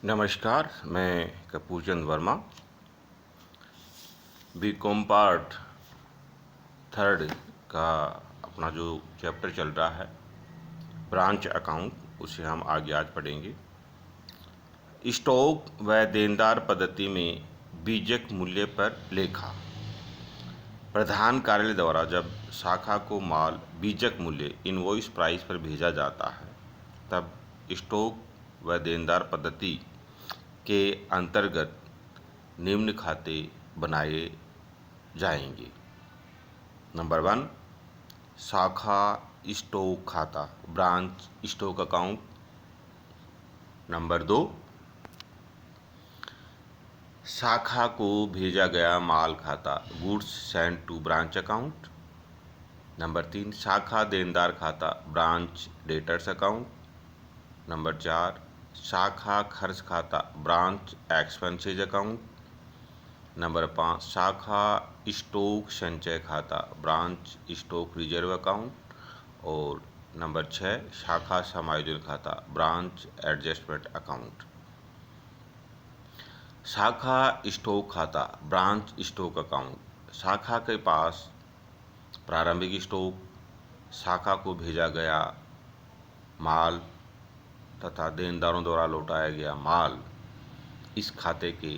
नमस्कार, मैं कपूर चंद Verma. BCom part third का अपना जो चैप्टर चल रहा है ब्रांच अकाउंट, उसे हम आगे आज पढ़ेंगे। स्टॉक व देनदार पद्धति में बीजक मूल्य पर लेखा। प्रधान कार्यालय द्वारा जब शाखा को माल बीजक मूल्य इनवॉइस प्राइस पर भेजा जाता है, तब स्टॉक व देनदार पद्धति के अंतर्गत निम्न खाते बनाए जाएंगे। नंबर 1, शाखा स्टॉक खाता, ब्रांच स्टॉक अकाउंट। नंबर 2, शाखा को भेजा गया माल खाता, goods sent to branch account. Number 3, शाखा देनदार खाता, ब्रांच डेटर्स अकाउंट। नंबर 4, शाखा खर्च खाता, ब्रांच एक्सपेंसेज अकाउंट। नंबर 5, शाखा स्टॉक संचय खाता, ब्रांच स्टॉक रिजर्व अकाउंट। और नंबर 6, शाखा समायोजन खाता, ब्रांच एडजस्टमेंट अकाउंट। शाखा स्टॉक खाता, ब्रांच स्टॉक अकाउंट। शाखा के पास प्रारंभिक स्टॉक, शाखा को भेजा गया माल तथा देनदारों द्वारा लौटाया गया माल इस खाते के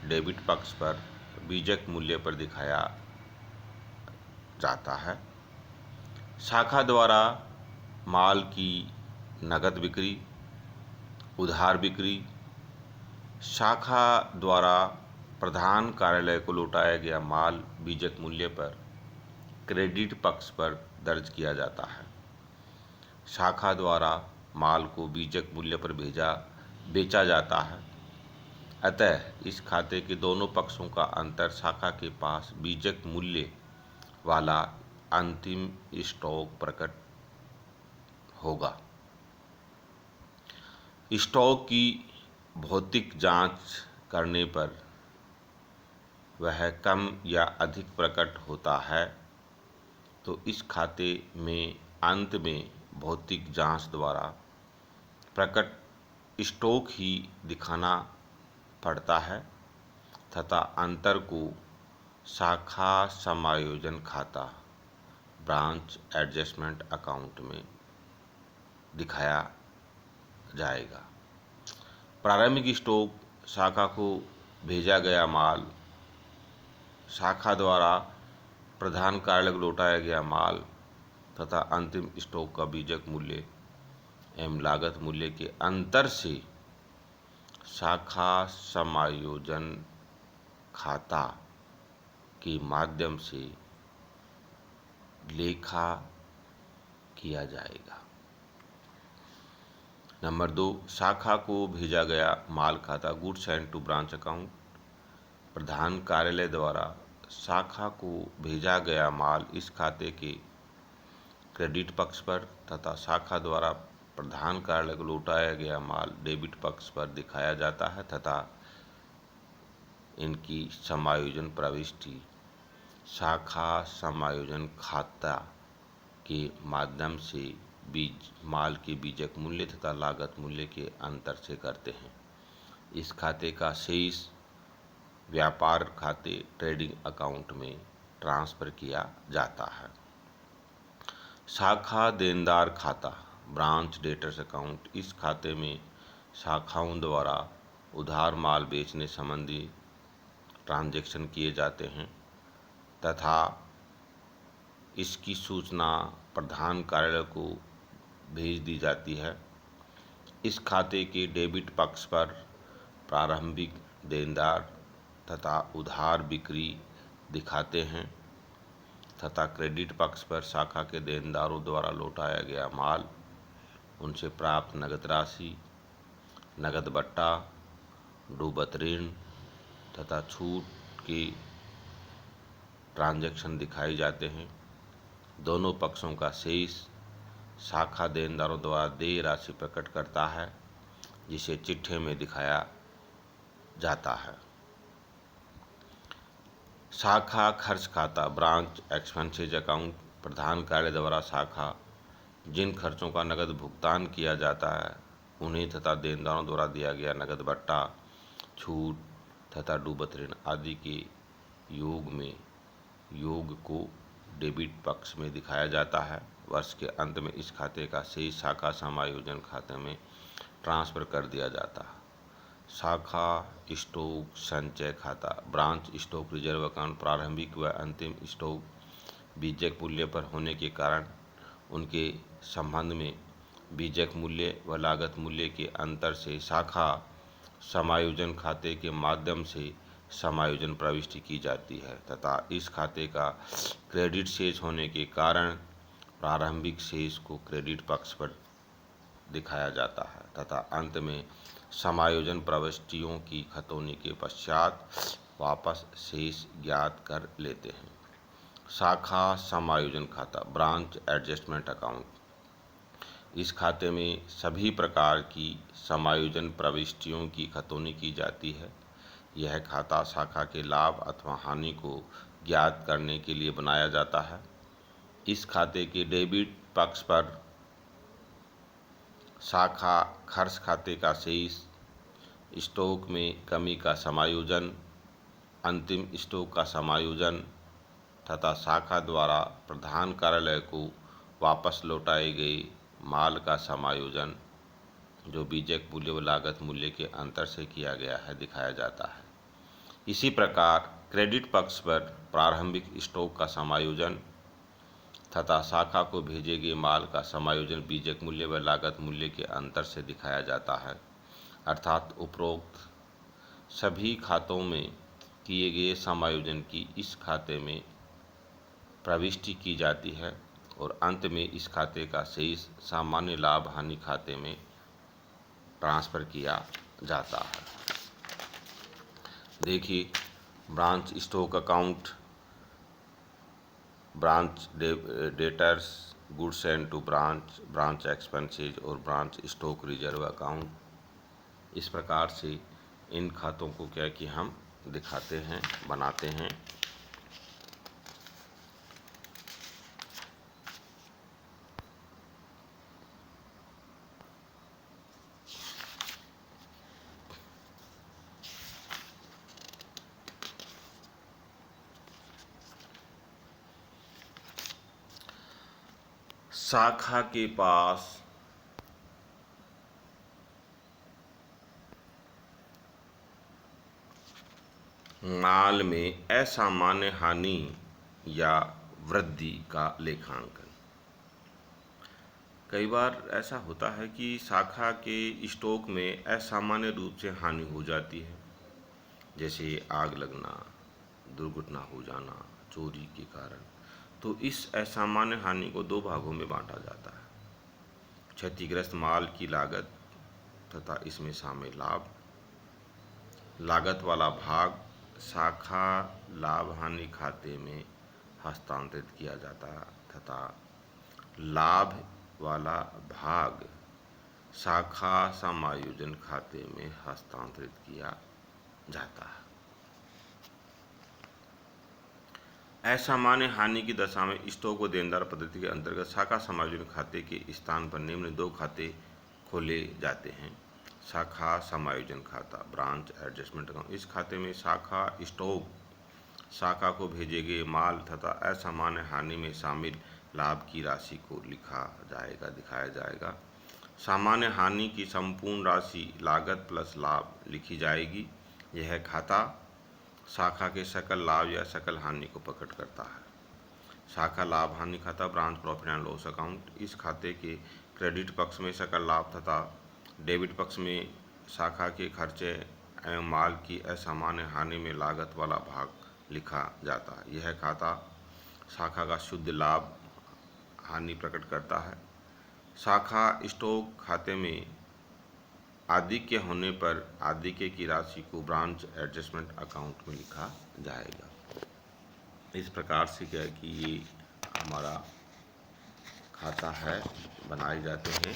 डेबिट पक्ष पर बीजक मूल्य पर दिखाया जाता है। शाखा द्वारा माल की नकद बिक्री, उधार बिक्री, शाखा द्वारा प्रधान कार्यालय को लौटाया गया माल बीजक मूल्य पर क्रेडिट पक्ष पर दर्ज किया जाता है। शाखा द्वारा माल को बीजक मूल्य पर बेचा जाता है। अतः इस खाते के दोनों पक्षों का अंतर शाखा के पास बीजक मूल्य वाला अंतिम स्टॉक प्रकट होगा। स्टॉक की भौतिक जांच करने पर वह कम या अधिक प्रकट होता है, तो इस खाते में अंत में भौतिक जांच द्वारा प्रकट स्टॉक ही दिखाना पड़ता है तथा अंतर को शाखा समायोजन खाता, ब्रांच एडजस्टमेंट अकाउंट में दिखाया जाएगा। प्रारंभिक स्टॉक, शाखा को भेजा गया माल, शाखा द्वारा प्रधान कार्यालय को लौटाया गया माल तथा अंतिम स्टॉक का बीजक मूल्य एवं लागत मूल्य के अंतर से शाखा समायोजन खाता के माध्यम से लेखा किया जाएगा। नंबर 2, शाखा को भेजा गया माल खाता, goods sent to branch account. प्रधान कार्यालय द्वारा शाखा को भेजा गया माल इस खाते के क्रेडिट पक्ष पर तथा शाखा द्वारा प्रधान कार्यालय को लौटाया गया माल डेबिट पक्ष पर दिखाया जाता है तथा इनकी समायोजन प्रविष्टि शाखा समायोजन खाता के माध्यम से माल के बीजक मूल्य तथा लागत मूल्य के अंतर से करते हैं। इस खाते का शेष व्यापार खाते ट्रेडिंग अकाउंट में ट्रांसफर किया जाता है। शाखा देनदार खाता, ब्रांच डेटर्स अकाउंट। इस खाते में शाखाओं द्वारा उधार माल बेचने संबंधी ट्रांजैक्शन किए जाते हैं तथा इसकी सूचना प्रधान कार्यालय को भेज दी जाती है। इस खाते के डेबिट पक्ष पर प्रारंभिक देनदार तथा उधार बिक्री दिखाते हैं तथा क्रेडिट पक्ष पर शाखा के देनदारों द्वारा लौटाया गया माल, उनसे प्राप्त नगद राशि, नगद बट्टा, डूबत ऋण तथा छूट के ट्रांजैक्शन दिखाए जाते हैं। दोनों पक्षों का शेष शाखा देनदारों द्वारा देय राशि प्रकट करता है, जिसे चिट्ठे में दिखाया जाता है। शाखा खर्च खाता, ब्रांच एक्सपेंसेज अकाउंट। प्रधान कार्यालय द्वारा शाखा जिन खर्चों का नगद भुगतान किया जाता है उन्हें तथा देनदारों द्वारा दिया गया नकद बट्टा, छूट तथा डूबत ऋण आदि के योग को डेबिट पक्ष में दिखाया जाता है। वर्ष के अंत में इस खाते का शेष शाखा समायोजन खाते में ट्रांसफर कर दिया जाता है। शाखा स्टॉक संचय खाता, ब्रांच स्टॉक रिजर्व अकाउंट प्रारंभिक व अंतिम स्टॉक बीजक मूल्य पर होने के कारण उनके संबंध में बीजक मूल्य व लागत मूल्य के अंतर से शाखा समायोजन खाते के माध्यम से समायोजन प्रविष्टि की जाती है तथा इस खाते का क्रेडिट शेष होने के कारण प्रारंभिक शेष को क्रेडिट पक्ष पर दिखाया जाता है तथा अंत में समायोजन प्रविष्टियों की खतौनी के पश्चात वापस शेष ज्ञात कर लेते हैं। शाखा समायोजन खाता, ब्रांच एडजस्टमेंट अकाउंट, इस खाते में सभी प्रकार की समायोजन प्रविष्टियों की खतौनी की जाती है। यह खाता शाखा के लाभ अथवा हानि को ज्ञात करने के लिए बनाया जाता है। इस खाते के डेबिट पक्ष पर शाखा खर्च खाते का शेष, स्टॉक में कमी का समायोजन, अंतिम स्टॉक का समायोजन तथा शाखा द्वारा प्रधान कार्यालय को वापस लौटाए गए माल का समायोजन जो बीजक मूल्य व लागत मूल्य के अंतर से किया गया है दिखाया जाता है। इसी प्रकार क्रेडिट पक्ष पर प्रारंभिक स्टॉक का समायोजन तथा शाखा को भेजे गए माल का समायोजन बीजक मूल्य व लागत मूल्य के अंतर से दिखाया जाता है। अर्थात उपरोक्त सभी खातों में किए गए समायोजन की इस खाते में प्रविष्टि की जाती है और अंत में इस खाते का शेष सामान्य लाभ हानि खाते में ट्रांसफ़र किया जाता है। देखिए, branch stock account, branch debtors, goods and to branch, branch expenses और ब्रांच स्टॉक रिजर्व अकाउंट। इस प्रकार से इन खातों को क्या कि हम दिखाते हैं, बनाते हैं। शाखा के पास माल में असामान्य हानि या वृद्धि का लेखांकन। कई बार ऐसा होता है कि शाखा के स्टॉक में असामान्य रूप से हानि हो जाती है, जैसे आग लगना, दुर्घटना हो जाना, चोरी के कारण। तो इस असामान्य हानि को दो भागों में बांटा जाता है, क्षतिग्रस्त माल की लागत तथा इसमें शामिल लाभ। लागत वाला भाग शाखा लाभ हानि खाते में हस्तांतरित किया जाता है तथा लाभ वाला भाग शाखा समायोजन खाते में हस्तांतरित किया जाता है। असामान्य हानि की दशा में स्टॉक व देनदार पद्धति के अंतर्गत शाखा समायोजन खाते के स्थान पर निम्न दो खाते खोले जाते हैं। शाखा समायोजन खाता, ब्रांच एडजस्टमेंट अकाउंट, इस खाते में शाखा स्टॉक, शाखा को भेजे गए माल तथा असामान्य हानि में शामिल लाभ की राशि को दिखाया जाएगा। सामान्य हानि की संपूर्ण राशि लागत प्लस लाभ लिखी जाएगी। यह खाता शाखा के सकल लाभ या सकल हानि को प्रकट करता है। शाखा लाभ हानि खाता, branch profit and loss account, इस खाते के क्रेडिट पक्ष में सकल लाभ तथा डेबिट पक्ष में शाखा के खर्चे एवं माल की असामान्य हानि में लागत वाला भाग लिखा जाता है। यह खाता शाखा का शुद्ध लाभ हानि प्रकट करता है। शाखा स्टॉक खाते में आधिक्य होने पर आधिक्य की राशि को ब्रांच एडजस्टमेंट अकाउंट में लिखा जाएगा। इस प्रकार से क्या है कि ये हमारा खाता है, बनाए जाते हैं।